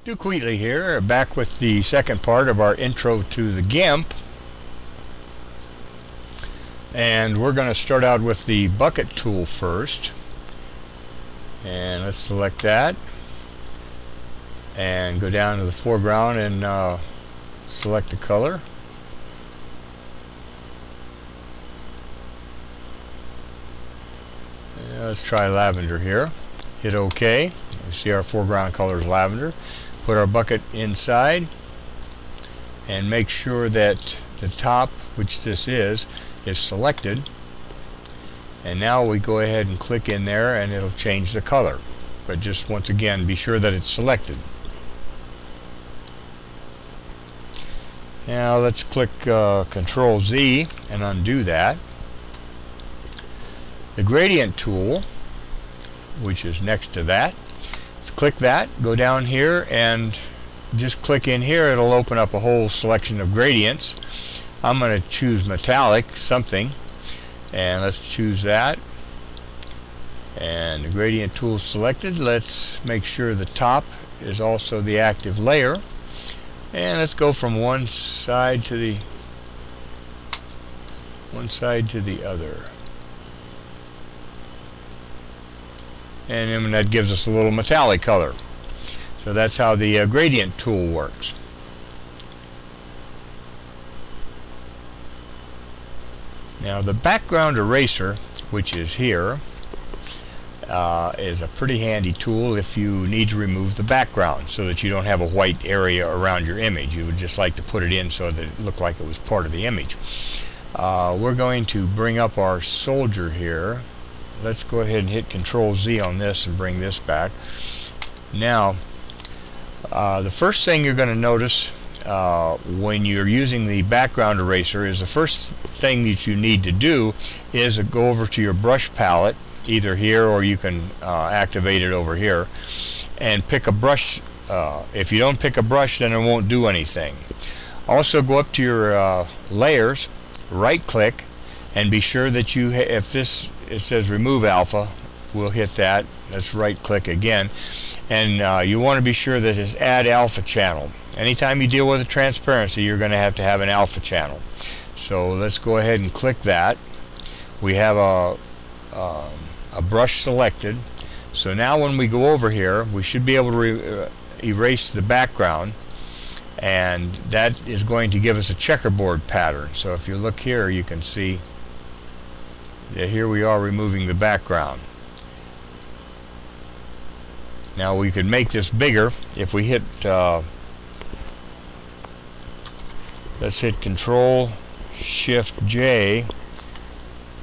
Dukewheatly here, back with the second part of our intro to the GIMP. And we're going to start out with the bucket tool first. And let's select that. And go down to the foreground and select the color. Let's try lavender here. Hit OK. You see our foreground color is lavender. Put our bucket inside and make sure that the top, which this is selected. And now we go ahead and click in there and it'll change the color. But just once again, be sure that it's selected. Now let's click Control Z and undo that. The gradient tool, which is next to that, let's click that, go down here and just click in here. It'll open up a whole selection of gradients. I'm going to choose metallic something, and let's choose that. And the gradient tool selected. Let's make sure the top is also the active layer, and let's go from one side to the other. And then that gives us a little metallic color. So that's how the gradient tool works. Now the background eraser, which is here, is a pretty handy tool if you need to remove the background so that you don't have a white area around your image. You would just like to put it in so that it looked like it was part of the image. We're going to bring up our soldier here. Let's go ahead and hit Control Z on this and bring this back. Now, the first thing you're going to notice when you're using the background eraser is the first thing that you need to do is go over to your brush palette, either here or you can activate it over here, and pick a brush. If you don't pick a brush, then it won't do anything. Also, go up to your layers, right click, and be sure that you, if this, it says remove alpha, we'll hit that. Let's right click again, and you want to be sure that it's add alpha channel. Anytime you deal with a transparency, you're going to have an alpha channel. So let's go ahead and click that. We have a brush selected. So now when we go over here, we should be able to erase the background, and that is going to give us a checkerboard pattern. So if you look here, you can see that here we are removing the background. Now we could make this bigger if we hit let's hit Control Shift J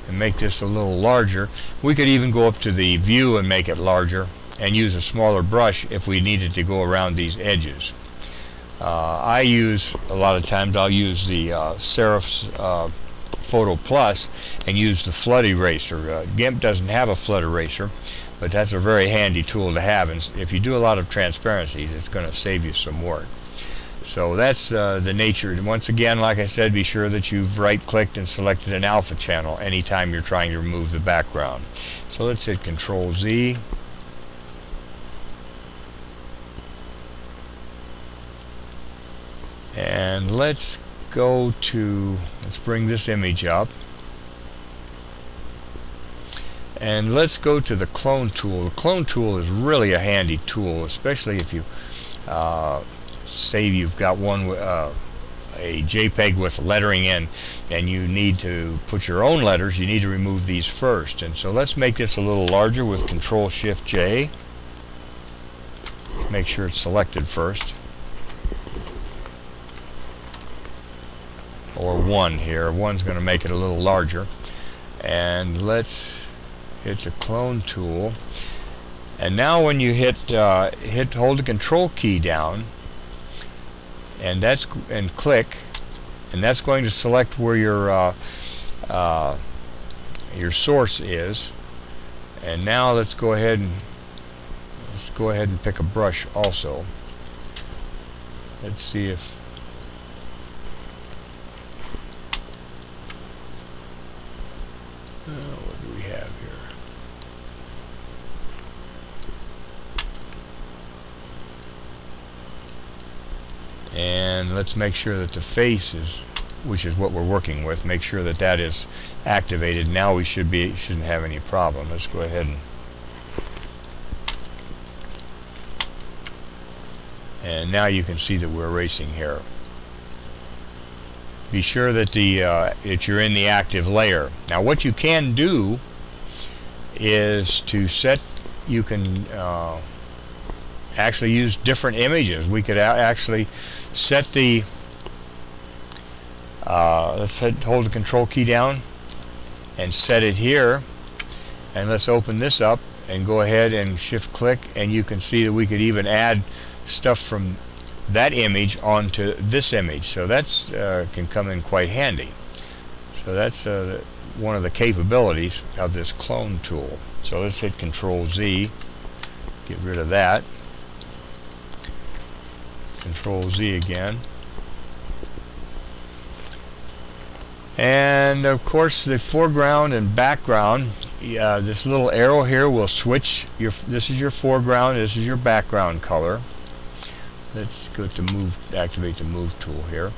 and make this a little larger. We could even go up to the view and make it larger and use a smaller brush if we needed to go around these edges. I use, a lot of times I'll use the Serif's Photo Plus and use the flood eraser. GIMP doesn't have a flood eraser, but that's a very handy tool to have, and if you do a lot of transparencies, it's going to save you some work. So that's the nature. Once again, like I said, be sure that you've right-clicked and selected an alpha channel anytime you're trying to remove the background. So let's hit Control Z. And let's bring this image up. And let's go to the clone tool. The clone tool is really a handy tool, especially if you say you've got a JPEG with lettering in and you need to put your own letters. You need to remove these first. And so let's make this a little larger with Control Shift J. Let's make sure it's selected first. Or 1 here. 1's going to make it a little larger. And let's hit the clone tool. And now when you hold the Control key down, and click, and that's going to select where your source is. And now let's go ahead and pick a brush also. Let's see if what do we have here? and let's make sure that the face is, which is what we're working with, make sure that that is activated. Now we shouldn't have any problem. Let's go ahead and now you can see that we're erasing here. Be sure that that you're in the active layer. Now what you can do is to set, you can actually use different images. We could actually set the let's hold the control key down and set it here, and let's open this up and go ahead and shift click, and you can see that we could even add stuff from that image onto this image. So that's can come in quite handy. So that's one of the capabilities of this clone tool. So let's hit Control Z, get rid of that. Control Z again. And of course the foreground and background, this little arrow here will switch this is your foreground, this is your background color. Let's go to move, activate the move tool here,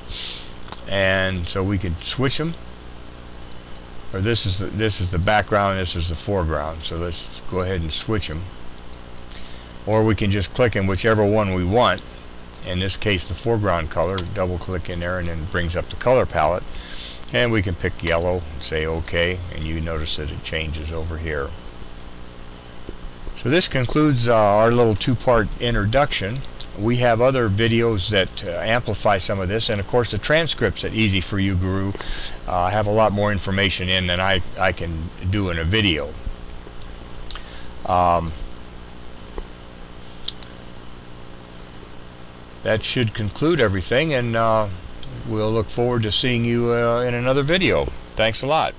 and so we can switch them. Or this is the background, this is the foreground. So let's go ahead and switch them. Or we can just click in whichever one we want. In this case, the foreground color. Double click in there, and then it brings up the color palette. And we can pick yellow and say OK, and you notice that it changes over here. So this concludes our little two-part introduction. We have other videos that amplify some of this, and of course the transcripts at EZ4UGuru have a lot more information in than I can do in a video. That should conclude everything, and we'll look forward to seeing you in another video. Thanks a lot.